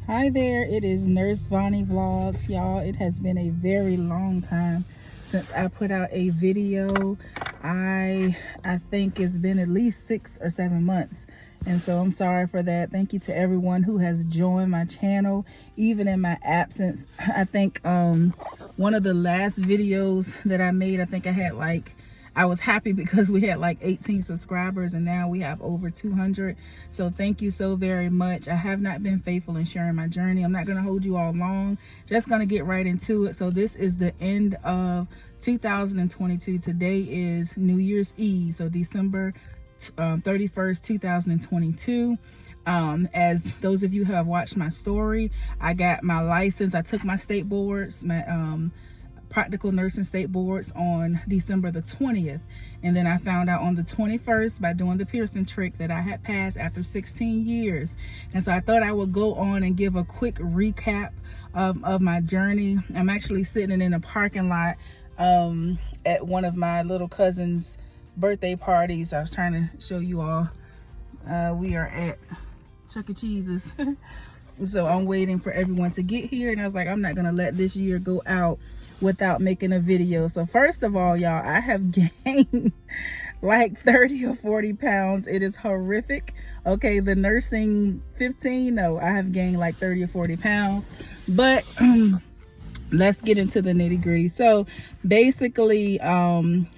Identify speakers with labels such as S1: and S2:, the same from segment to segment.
S1: Hi there, it is Nurse Vonnie Vlogs, y'all. It has been a very long time since I put out a video. I think it's been at least 6 or 7 months, and so I'm sorry for that. Thank you to everyone who has joined my channel even in my absence. I think one of the last videos that I made, I think I was happy because we had like 18 subscribers, and now we have over 200. So thank you so very much. I have not been faithful in sharing my journey. I'm not going to hold you all long. Just going to get right into it. So this is the end of 2022. Today is New Year's Eve. So December 31st, 2022. As those of you who have watched my story, I got my license. I took my state boards, my practical nursing state boards on December the 20th, and then I found out on the 21st by doing the Pearson trick that I had passed after 16 years. And so I thought I would go on and give a quick recap of my journey. I'm actually sitting in a parking lot at one of my little cousin's birthday parties. I was trying to show you all. We are at Chuck E. Cheese's. So I'm waiting for everyone to get here, and I was like, I'm not gonna let this year go out without making a video. So first of all, y'all, I have gained like 30 or 40 pounds. It is horrific. Okay, the nursing 15, no, I have gained like 30 or 40 pounds. But let's get into the nitty-gritty. So basically,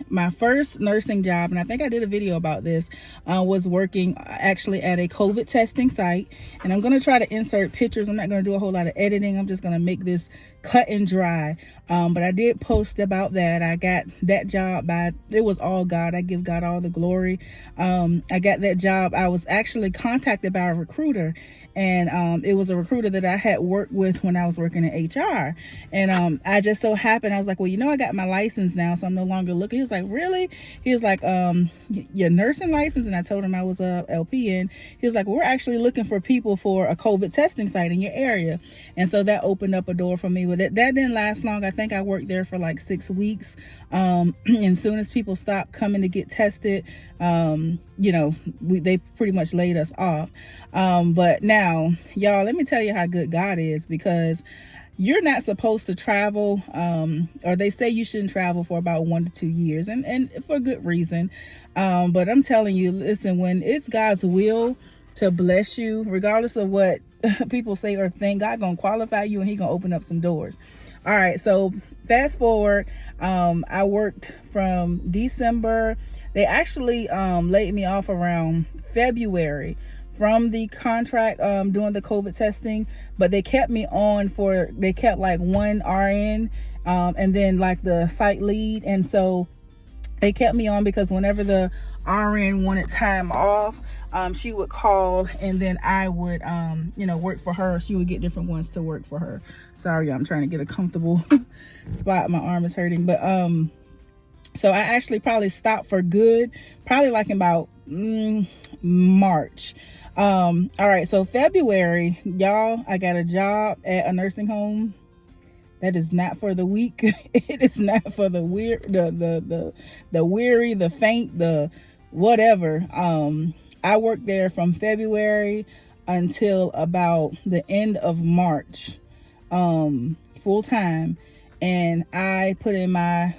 S1: my first nursing job, and I think I did a video about this, was working actually at a COVID testing site. And I'm going to try to insert pictures. I'm not going to do a whole lot of editing. I'm just going to make this cut and dry. But I did post about that. I got that job it was all God. I give God all the glory. I got that job. I was actually contacted by a recruiter, and it was a recruiter that I had worked with when I was working in HR. And I just so happened, I was like, well, I got my license now, so I'm no longer looking. He was like, really? He was like, your nursing license? And I told him I was a LPN. He was like, well, we're actually looking for people for a COVID testing site in your area. And so that opened up a door for me. But that didn't last long. I think I worked there for like 6 weeks. And as soon as people stopped coming to get tested, they pretty much laid us off. But now, y'all, let me tell you how good God is, because you're not supposed to travel, or they say you shouldn't travel for about 1 to 2 years, and for good reason. But I'm telling you, listen, when it's God's will to bless you, regardless of what people say or think, God gonna qualify you, and he gonna open up some doors. All right, so fast forward, I worked from December. They actually laid me off around February from the contract doing the COVID testing, but they kept me on they kept like one RN and then like the site lead. And so they kept me on because whenever the RN wanted time off, she would call, and then I would work for her. She would get different ones to work for her. Sorry, I'm trying to get a comfortable spot. My arm is hurting. But so I actually probably stopped for good, probably like in about March. All right, so February, y'all, I got a job at a nursing home. That is not for the weak. It is not for the weird, the weary, the faint, the whatever. I worked there from February until about the end of March, full time. And I put in my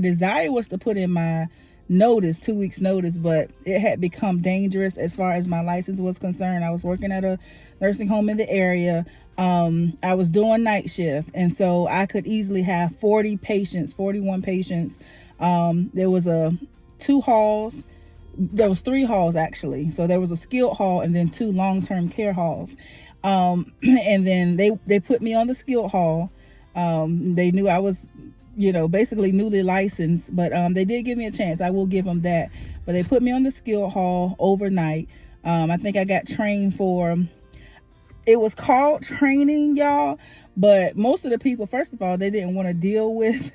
S1: desire was to put in my notice, 2 weeks notice, but it had become dangerous as far as my license was concerned. I was working at a nursing home in the area. I was doing night shift, and so I could easily have 41 patients. There was 2 halls. There was 3 halls actually. So there was a skilled hall and then 2 long-term care halls. And then they put me on the skilled hall. They knew I was, basically newly licensed, but they did give me a chance. I will give them that. But they put me on the skilled hall overnight. I think I got trained it was called training, y'all, but most of the people, first of all, they didn't want to deal with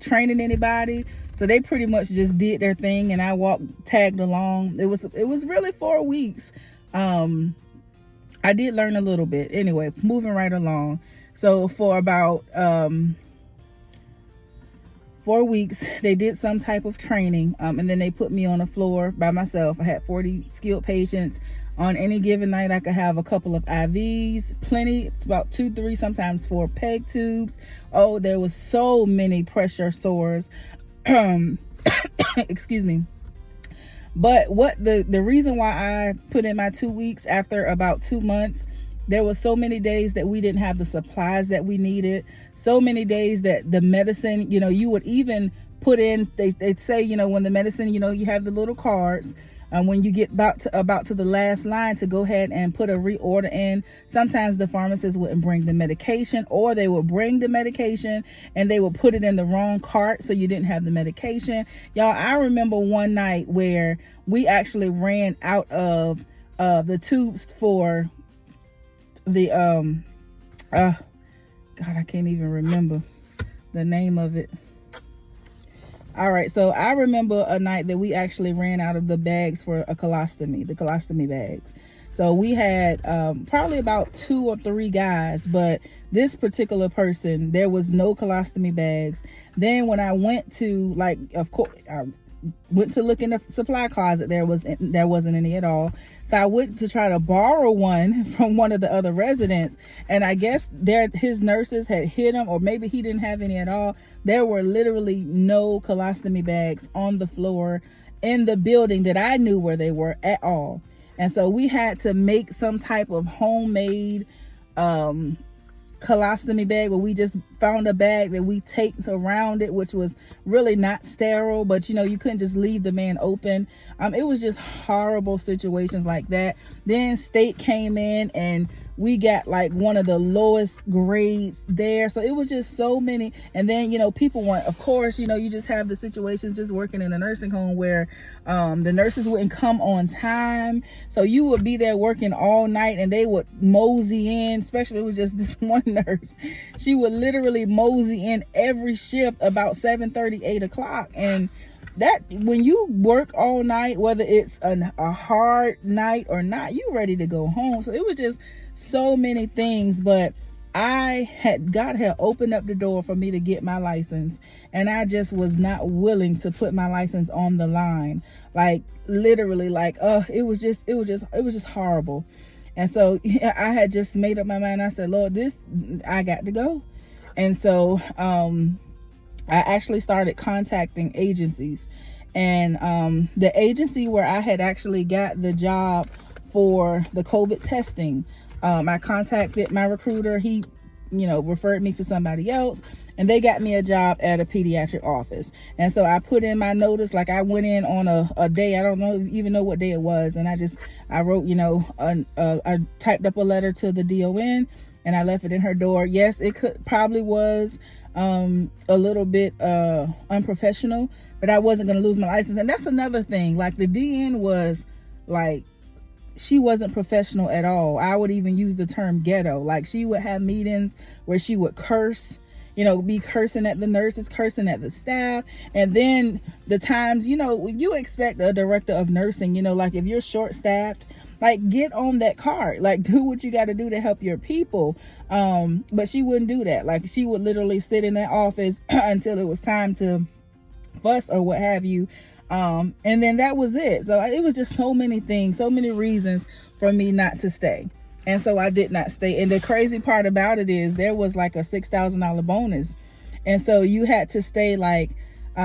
S1: training anybody. So they pretty much just did their thing, and I tagged along. It was really 4 weeks. I did learn a little bit. Anyway, moving right along. So for about 4 weeks, they did some type of training, and then they put me on the floor by myself. I had 40 skilled patients. On any given night, I could have a couple of IVs, plenty. It's about 2, 3, sometimes 4 peg tubes. Oh, there was so many pressure sores. Excuse me. But what the reason why I put in my 2 weeks after about 2 months, there were so many days that we didn't have the supplies that we needed. So many days that the medicine, you would even put in, they'd say, when the medicine, you have the little cards. When you get about to the last line to go ahead and put a reorder in, sometimes the pharmacist wouldn't bring the medication, or they would bring the medication and they would put it in the wrong cart, so you didn't have the medication. Y'all, I remember one night where we actually ran out of the tubes for the God, I can't even remember the name of it. All right, so I remember a night that we actually ran out of the bags for a colostomy, the colostomy bags. So we had probably about 2 or 3 guys, but this particular person, there was no colostomy bags. Then when I went to, of course, I went to look in the supply closet, there wasn't any at all. So I went to try to borrow one from one of the other residents, and I guess his nurses had hit him, or maybe he didn't have any at all. There were literally no colostomy bags on the floor in the building that I knew where they were at all. And so we had to make some type of homemade colostomy bag, where we just found a bag that we taped around it, which was really not sterile, but you couldn't just leave the man open. It was just horrible situations like that. Then state came in and we got like one of the lowest grades there. So it was just so many. And then, people weren't, of course, you just have the situations just working in a nursing home where the nurses wouldn't come on time. So you would be there working all night and they would mosey in, especially it was just this one nurse. She would literally mosey in every shift about 7:30, 8 o'clock. And that, when you work all night, whether it's a hard night or not, you ready to go home. So it was just so many things. But God had opened up the door for me to get my license, and I just was not willing to put my license on the line. Like literally, it was just horrible. And so I had just made up my mind. I said, Lord, I got to go. And so I actually started contacting agencies, and the agency where I had actually got the job for the COVID testing, I contacted my recruiter. He, referred me to somebody else, and they got me a job at a pediatric office. And so I put in my notice. Like, I went in on a day, I don't even know what day it was, and I wrote, I typed up a letter to the DON and I left it in her door. Yes, it probably was a little bit unprofessional, but I wasn't going to lose my license. And that's another thing. Like, the DN was like, she wasn't professional at all. I would even use the term ghetto. Like, she would have meetings where she would curse, be cursing at the nurses, cursing at the staff. And then the times, you expect a director of nursing, like, if you're short staffed, like, get on that cart, like, do what you got to do to help your people. But she wouldn't do that. Like, she would literally sit in that office until it was time to fuss or what have you. And then that was it. So it was just so many things, so many reasons for me not to stay. And so I did not stay. And the crazy part about it is there was like a $6,000 bonus. And so you had to stay, like,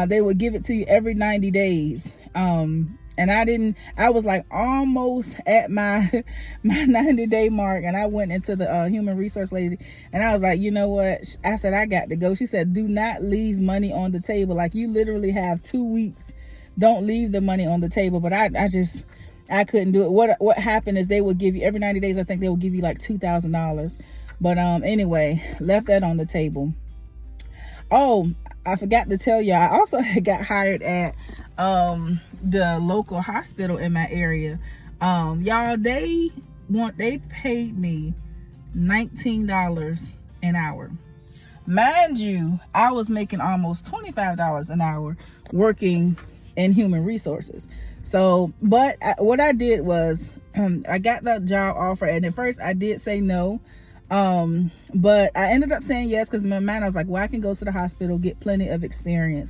S1: they would give it to you every 90 days. And I was like almost at my 90-day mark, and I went into the human resource lady, and I was like, you know what? I said, I got to go. She said, do not leave money on the table. Like, you literally have 2 weeks. Don't leave the money on the table. But I couldn't do it. What happened is they would give you every 90 days, I think they would give you like $2,000. But anyway, left that on the table. Oh, I forgot to tell you, I also got hired at the local hospital in my area. Y'all, they paid me $19 an hour. Mind you, I was making almost $25 an hour working in human resources. So, but what I did was, I got that job offer, and at first I did say no. But I ended up saying yes, because in my mind I was like, well, I can go to the hospital, get plenty of experience.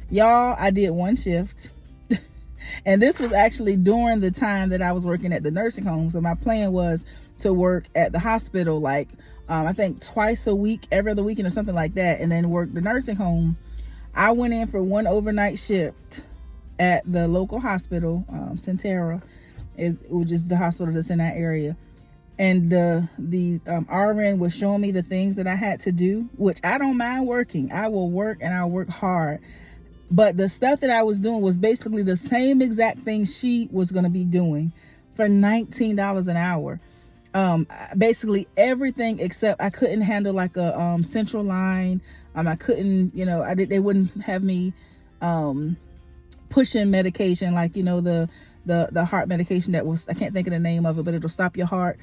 S1: Y'all, I did 1 shift And this was actually during the time that I was working at the nursing home. So my plan was to work at the hospital, like I think twice a week, every other weekend or something like that, and then work the nursing home. I went in for one overnight shift at the local hospital, Centera, which is the hospital that's in that area. And the RN was showing me the things that I had to do, which I don't mind working. I will work, and I'll work hard. But the stuff that I was doing was basically the same exact thing she was going to be doing for $19 an hour. Basically everything except I couldn't handle like a central line. I couldn't, they wouldn't have me pushing medication, like, the heart medication that was, I can't think of the name of it, but it'll stop your heart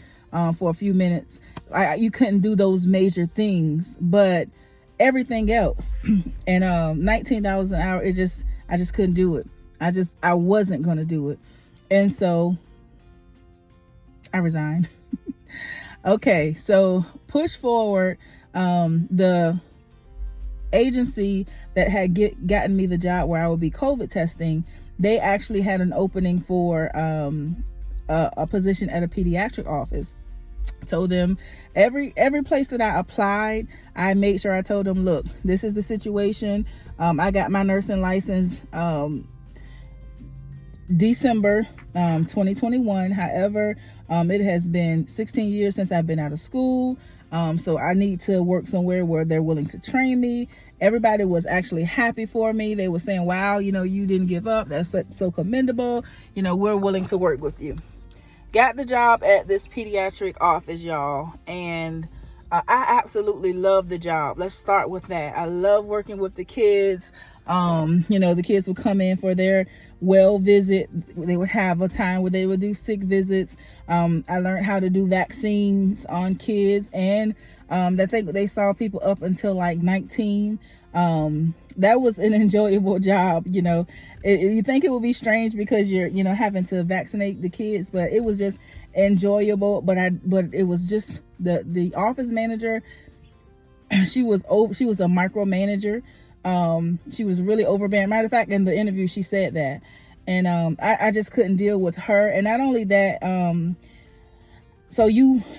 S1: for a few minutes. You couldn't do those major things, but everything else. And $19 an hour, I just couldn't do it. I wasn't gonna do it. And so I resigned. Okay, so push forward. The agency that had gotten me the job where I would be COVID testing, they actually had an opening for a position at a pediatric office. Told them every place that I applied, I made sure I told them, look, this is the situation. I got my nursing license December 2021. However, it has been 16 years since I've been out of school. So I need to work somewhere where they're willing to train me. Everybody was actually happy for me. They were saying, wow, you didn't give up. That's so commendable. We're willing to work with you. Got the job at this pediatric office, y'all. And I absolutely love the job. Let's start with that. I love working with the kids. The kids would come in for their well visit. They would have a time where they would do sick visits. I learned how to do vaccines on kids, and they saw people up until like 19. That was an enjoyable job. You think it would be strange because you're having to vaccinate the kids, but it was just enjoyable. But it was just the office manager. She was a micromanager. She was really overbearing. Matter of fact, in the interview, she said that. And I just couldn't deal with her. And not only that, so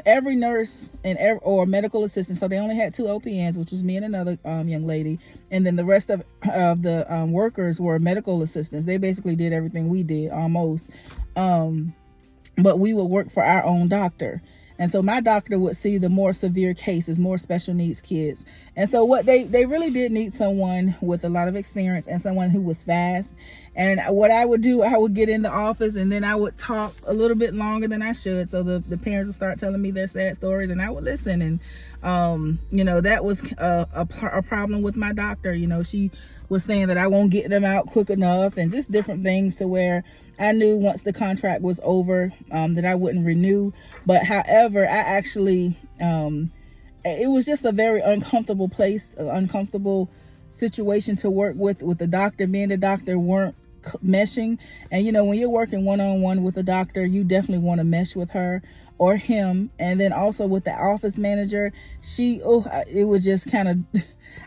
S1: every nurse or medical assistant, so they only had 2 LPNs, which was me and another young lady. And then the rest of the workers were medical assistants. They basically did everything we did, almost. But we would work for our own doctor. And so my doctor would see the more severe cases, more special needs kids. And so what they really did need someone with a lot of experience and someone who was fast. And what I would do, I would get in the office and then I would talk a little bit longer than I should. So the parents would start telling me their sad stories and I would listen. And, that was a problem with my doctor. She was saying that I won't get them out quick enough and just different things, to where I knew once the contract was over that I wouldn't renew. But however, I actually, it was just a very uncomfortable place, an uncomfortable situation to work with the doctor. Me and the doctor weren't meshing. And when you're working one-on-one with a doctor, you definitely want to mesh with her or him. And then also with the office manager, it was just kind of,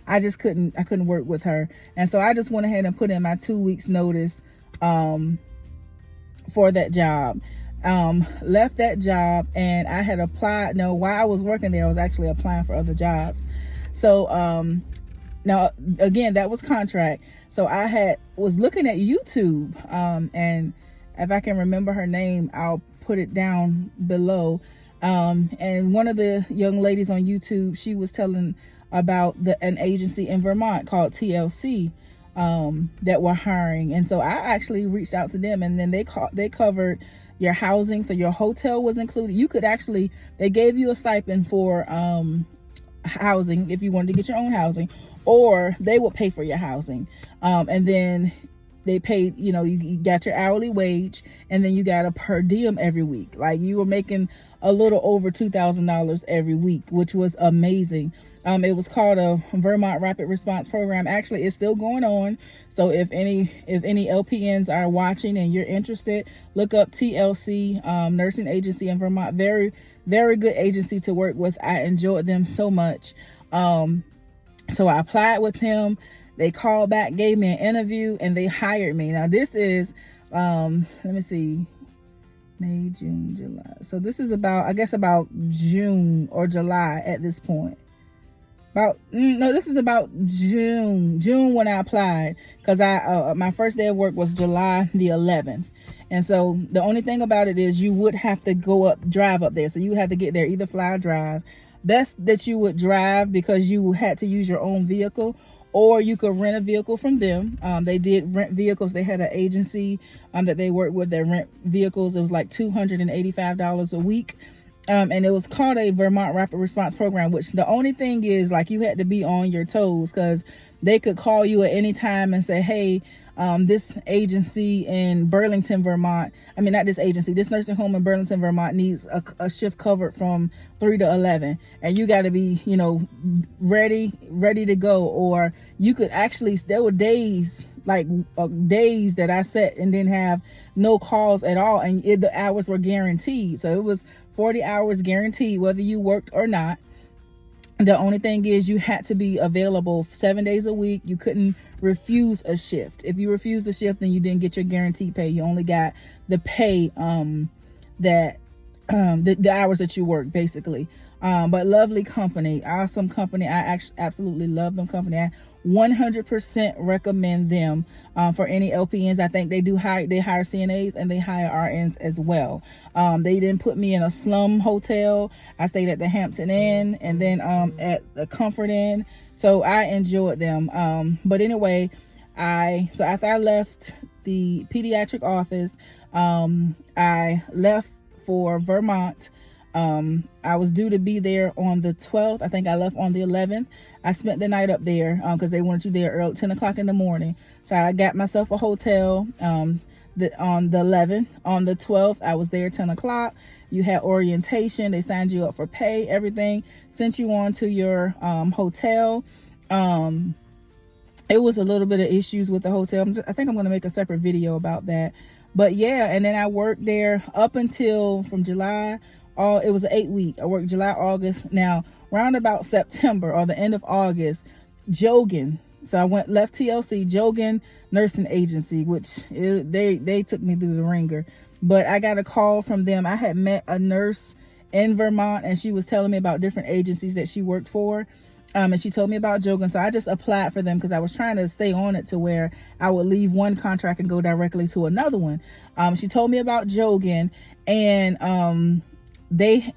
S1: I couldn't work with her. And so I just went ahead and put in my 2 weeks notice for that job. Left that job, and I had applied. No, while I was working there, I was actually applying for other jobs. So now again, that was contract. So I was looking at YouTube, and if I can remember her name, I'll put it down below. And one of the young ladies on YouTube, she was telling about an agency in Vermont called TLC that were hiring. And so I actually reached out to them, and then they covered your housing. So your hotel was included. You could actually, they gave you a stipend for housing if you wanted to get your own housing, or they would pay for your housing. And then they paid, you got your hourly wage, and then you got a per diem every week. Like, you were making a little over $2,000 every week, which was amazing. It was called a Vermont Rapid Response Program. Actually, it's still going on. So if any LPNs are watching and you're interested, look up TLC Nursing Agency in Vermont. Very, very good agency to work with. I enjoyed them so much. So I applied with him. They called back, gave me an interview, and they hired me. Now, this is Let me see, May, June, July. So this is about, I guess, about June or July at this point. No, this is about June when I applied, because my first day of work was July the 11th. And so the only thing about it is you would have to drive up there. So you would have to get there, either fly or drive. Best that you would drive, because you had to use your own vehicle, or you could rent a vehicle from them. They did rent vehicles. They had an agency that they worked with that rent vehicles. It was like $285 a week. And it was called a Vermont Rapid Response Program, which the only thing is, like, you had to be on your toes, because they could call you at any time and say, hey, this agency in Burlington, Vermont, this nursing home in Burlington, Vermont needs a shift covered from 3 to 11. And you got to be, ready to go. Or you could actually, there were days, days that I sat and didn't have no calls at all. And the hours were guaranteed. So it was 40 hours guaranteed, whether you worked or not. The only thing is you had to be available 7 days a week. You couldn't refuse a shift. If you refused a shift, then you didn't get your guaranteed pay. You only got the pay, the hours that you work, basically. But lovely company, awesome company. I absolutely love them company. I 100% recommend them for any LPNs. I think they hire CNAs and they hire RNs as well. They didn't put me in a slum hotel. I stayed at the Hampton Inn and then at the Comfort Inn. So I enjoyed them. But anyway, so after I left the pediatric office, I left for Vermont. I was due to be there on the 12th. I think I left on the 11th. I spent the night up there because they wanted you there early, 10 o'clock in the morning. So I got myself a hotel on the 11th. On the 12th, I was there 10 o'clock. You had orientation. They signed you up for pay, everything. Sent you on to your hotel. It was a little bit of issues with the hotel. I think I'm going to make a separate video about that. But yeah, and then I worked there up until from July. It was an 8-week. I worked July, August. Now, round about September or the end of August, Jogan. So I left TLC, Jogan Nursing Agency, which they took me through the ringer. But I got a call from them. I had met a nurse in Vermont, and she was telling me about different agencies that she worked for. And she told me about Jogan. So I just applied for them because I was trying to stay on it to where I would leave one contract and go directly to another one. She told me about Jogan, and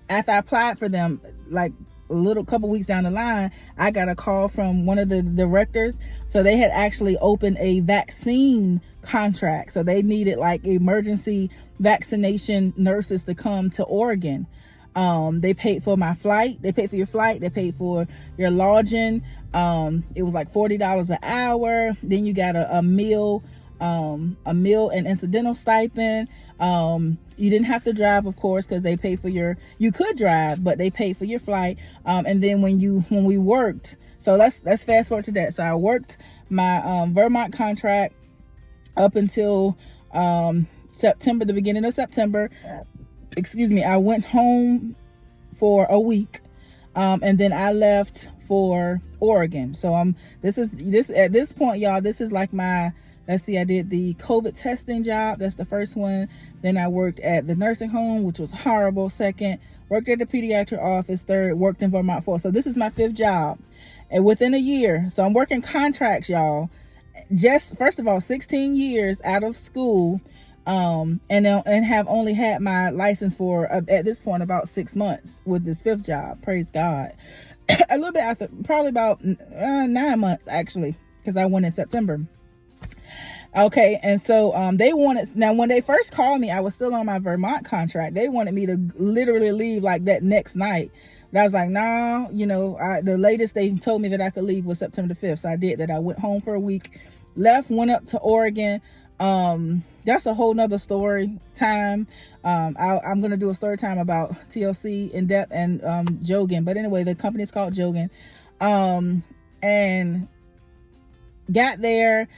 S1: after I applied for them, like a couple weeks down the line, I got a call from one of the directors. So they had actually opened a vaccine contract. So they needed like emergency vaccination nurses to come to Oregon. They paid for my flight. They paid for your flight. They paid for your lodging. It was like $40 an hour. Then you got a meal and incidental stipend. You didn't have to drive, of course, because they pay for you could drive, but they paid for your flight. And then when we worked, so let's fast forward to that. So I worked my Vermont contract up until September, the beginning of September. I went home for a week, and then I left for Oregon. So at this point, y'all, this is like my, let's see, I did the COVID testing job. That's the first one. Then I worked at the nursing home, which was horrible. Second, worked at the pediatric office. Third, worked in Vermont. Fourth. So this is my 5th job, and within a year. So I'm working contracts, y'all. Just first of all, 16 years out of school, and have only had my license for at this point about 6 months with this 5th job. Praise God. A little bit after, probably about 9 months actually, because I went in September. Okay, and so now when they first called me, I was still on my Vermont contract. They wanted me to literally leave like that next night. But I was like, nah, the latest they told me that I could leave was September 5th. So I did that. I went home for a week, left, went up to Oregon. That's a whole nother story time. I'm going to do a story time about TLC in depth and Jogan. But anyway, the company is called Jogan. And got there.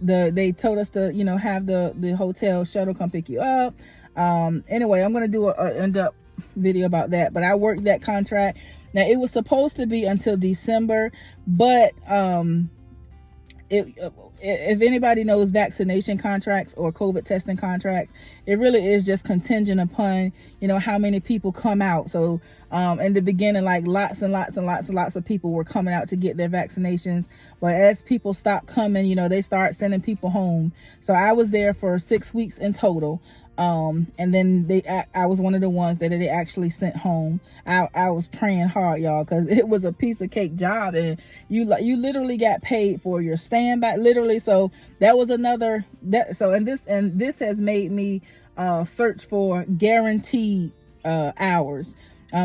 S1: They told us to, have the hotel shuttle come pick you up. Anyway, I'm going to do an in-depth video about that. But I worked that contract. Now, it was supposed to be until December, but if anybody knows vaccination contracts or COVID testing contracts, it really is just contingent upon, you know, how many people come out. So in the beginning, like lots and lots and lots and lots of people were coming out to get their vaccinations. But as people stopped coming, you know, they start sending people home. So I was there for 6 weeks in total. And then I was one of the ones that they actually sent home. I was praying hard, y'all, because it was a piece of cake job, and you literally got paid for your standby, literally. So that was another and this has made me search for guaranteed hours.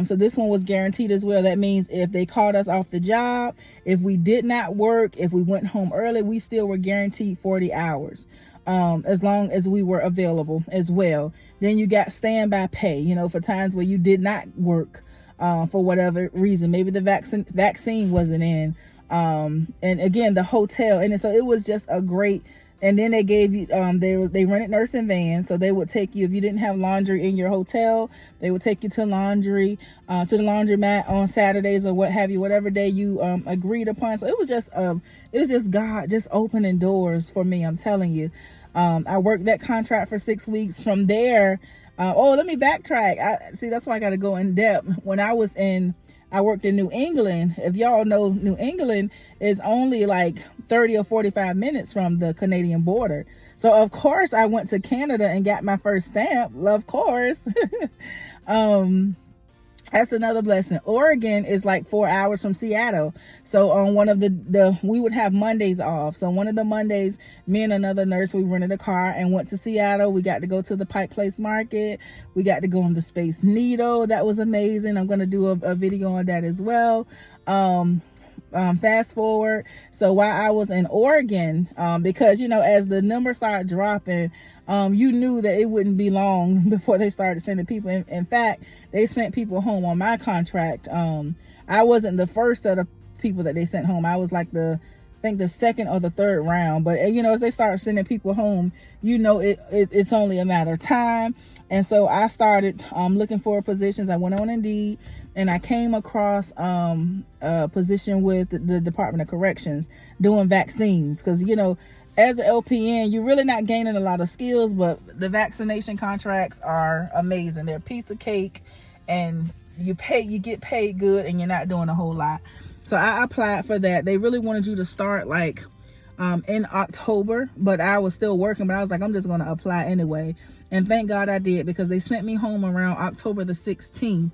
S1: So this one was guaranteed as well. That means if they called us off the job, if we did not work, if we went home early, we still were guaranteed 40 hours. As long as we were available as well. Then you got standby pay, you know, for times where you did not work for whatever reason. Maybe the vaccine wasn't in. And again, the hotel. And so it was just a great. And then they gave you, they rented nursing vans. So they would take you, if you didn't have laundry in your hotel, they would take you to laundry, to the laundromat on Saturdays or what have you, whatever day you agreed upon. So it was just God just opening doors for me. I'm telling you. I worked that contract for 6 weeks. From there, let me backtrack. See, that's why I got to go in depth. When I worked in New England. If y'all know, New England is only like 30 or 45 minutes from the Canadian border. So of course I went to Canada and got my first stamp. Of course. That's another blessing. Oregon is like 4 hours from Seattle. So on one of we would have Mondays off. So one of the Mondays, me and another nurse, we rented a car and went to Seattle. We got to go to the Pike Place Market. We got to go on the Space Needle. That was amazing. I'm going to do a video on that as well. Fast forward. So while I was in Oregon, because, you know, as the numbers started dropping, you knew that it wouldn't be long before they started sending people. In fact, they sent people home on my contract. I wasn't the first set of people that they sent home. I was like the second or the third round. But, you know, as they start sending people home, you know, it's only a matter of time. And so I started looking for positions. I went on Indeed, and I came across a position with the Department of Corrections doing vaccines. Because, you know, as an LPN, you're really not gaining a lot of skills, but the vaccination contracts are amazing. They're a piece of cake, and you get paid good, and you're not doing a whole lot. So I applied for that. They really wanted you to start like in October, but I was still working, but I was like, I'm just going to apply anyway. And thank God I did, because they sent me home around October the 16th.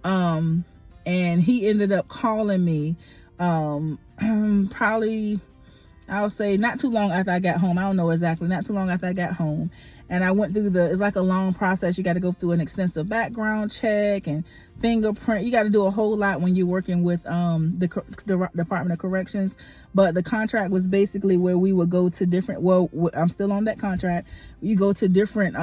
S1: And he ended up calling me probably, I'll say not too long after I got home. I don't know exactly, not too long after I got home. And I went through it's like a long process. You got to go through an extensive background check and fingerprint. You got to do a whole lot when you're working with the Department of Corrections. But the contract was basically where we would go to different, I'm still on that contract. You go to different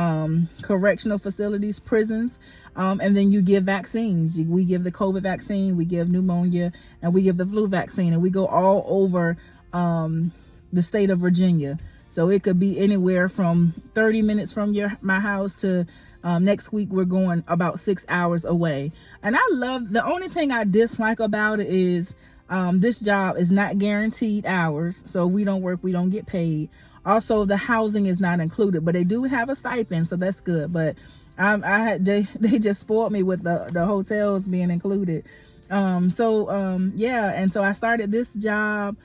S1: correctional facilities, prisons, and then you give vaccines. We give the COVID vaccine, we give pneumonia, and we give the flu vaccine. And we go all over the state of Virginia. So it could be anywhere from 30 minutes from my house to next week we're going about 6 hours away. And I love, the only thing I dislike about it is this job is not guaranteed hours. So we don't work, we don't get paid. Also, the housing is not included, but they do have a stipend, so that's good. But they just spoiled me with the hotels being included. Yeah, and so I started this job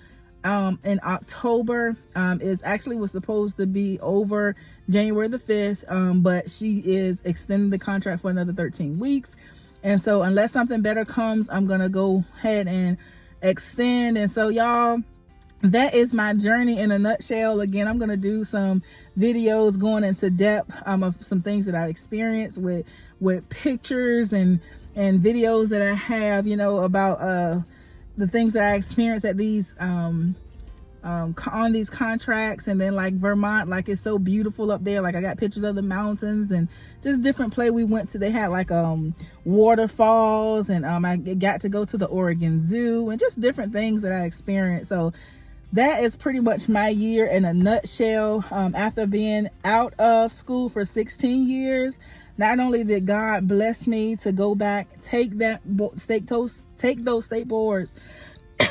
S1: in October. It was supposed to be over January the 5th, but she is extending the contract for another 13 weeks. And so unless something better comes, I'm gonna go ahead and extend. And so y'all, that is my journey in a nutshell. Again, I'm gonna do some videos going into depth of some things that I've experienced with pictures and videos that I have, you know, about the things that I experienced at these on these contracts. And then like Vermont, like it's so beautiful up there. Like I got pictures of the mountains and just different place we went to. They had like waterfalls, and I got to go to the Oregon Zoo, and just different things that I experienced. So that is pretty much my year in a nutshell. After being out of school for 16 years, not only did God bless me to go back, take those state boards,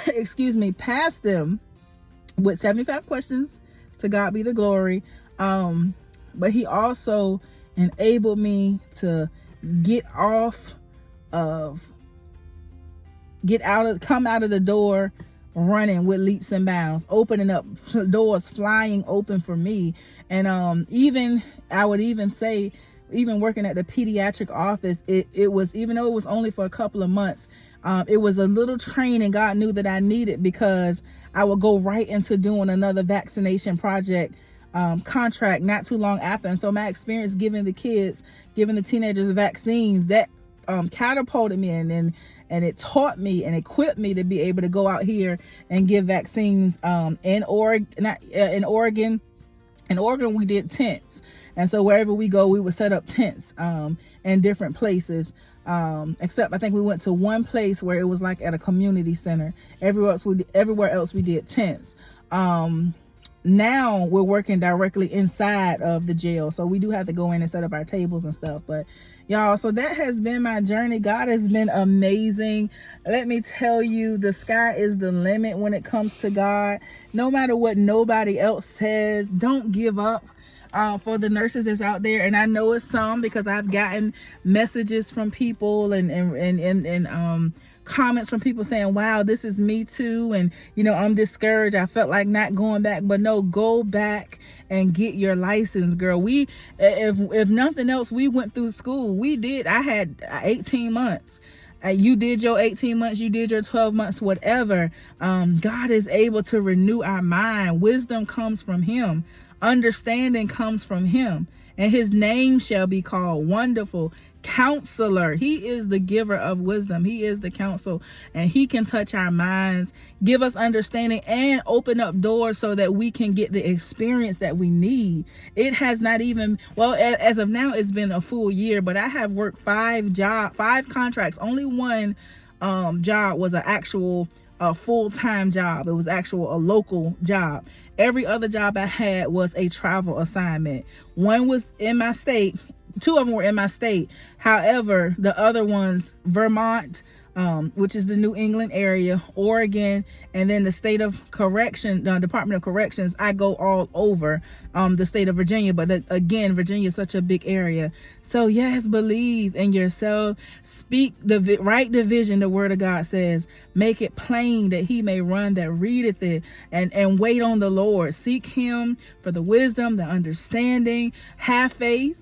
S1: excuse me, pass them with 75 questions, To God be the glory. But he also enabled me to come out of the door running with leaps and bounds, opening up doors, flying open for me. And I would even say, even working at the pediatric office, it was, even though it was only for a couple of months, it was a little training God knew that I needed, because I would go right into doing another vaccination project contract not too long after. And so my experience giving the teenagers vaccines, that catapulted me and it taught me and equipped me to be able to go out here and give vaccines in Oregon. In Oregon, we did tents. And so wherever we go, we would set up tents in different places. Except I think we went to one place where it was like at a community center. Everywhere else we did tents. Now we're working directly inside of the jail. So we do have to go in and set up our tables and stuff. But y'all, so that has been my journey. God has been amazing. Let me tell you, the sky is the limit when it comes to God. No matter what nobody else says, don't give up. For the nurses that's out there, and I know it's some, because I've gotten messages from people and comments from people saying, wow, this is me too, and I'm discouraged, I felt like not going back. But no, go back and get your license, girl. If nothing else, we went through school. I had 18 months. You did your 18 months, you did your 12 months, whatever. God is able to renew our mind. Wisdom comes from him. Understanding comes from him, and his name shall be called Wonderful Counselor. He is the giver of wisdom. He is the counsel, and he can touch our minds, give us understanding, and open up doors so that we can get the experience that we need. It has not even, well, as of now, it's been a full year, but I have worked 5 contracts. Only one job was an actual full-time job. It was a local job. Every other job I had was a travel assignment. One was in my state. 2 of them were in my state. However, the other ones, Vermont, which is the New England area, Oregon, and then the state of correction, the Department of Corrections, I go all over the state of Virginia. But again, Virginia is such a big area. So yes, believe in yourself. Speak the right division, the word of God says. Make it plain that he may run that readeth it, and wait on the Lord. Seek him for the wisdom, the understanding. Have faith.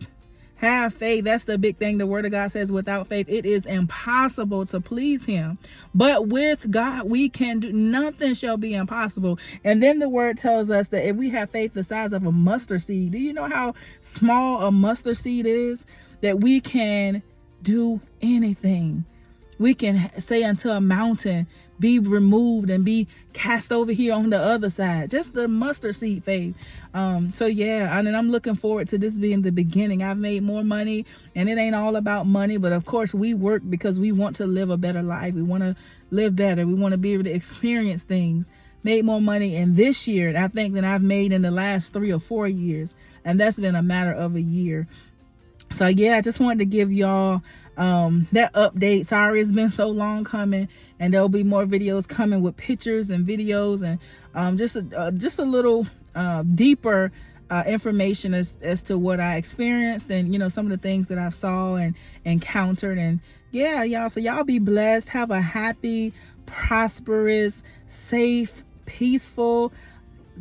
S1: Have faith. That's the big thing. The word of God says without faith, it is impossible to please him. But with God, we can do nothing shall be impossible. And then the word tells us that if we have faith the size of a mustard seed, do you know how small a mustard seed is? That we can do anything. We can say unto a mountain, be removed and be cast over here on the other side. Just the mustard seed faith. So yeah, and I'm looking forward to this being the beginning. I've made more money, and it ain't all about money, but of course we work because we want to live a better life. We want to live better. We want to be able to experience things. Made more money in this year, I think, than I've made in the last 3 or 4 years, and that's been a matter of a year. So yeah, I just wanted to give y'all that update. Sorry it's been so long coming, and there'll be more videos coming with pictures and videos and just a little deeper information as to what I experienced, and some of the things that I saw and encountered. And yeah, y'all, so y'all be blessed. Have a happy, prosperous, safe, peaceful,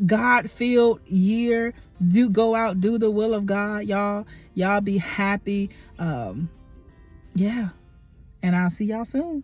S1: God-filled year. Do go out, do the will of God, y'all be happy. Yeah, and I'll see y'all soon.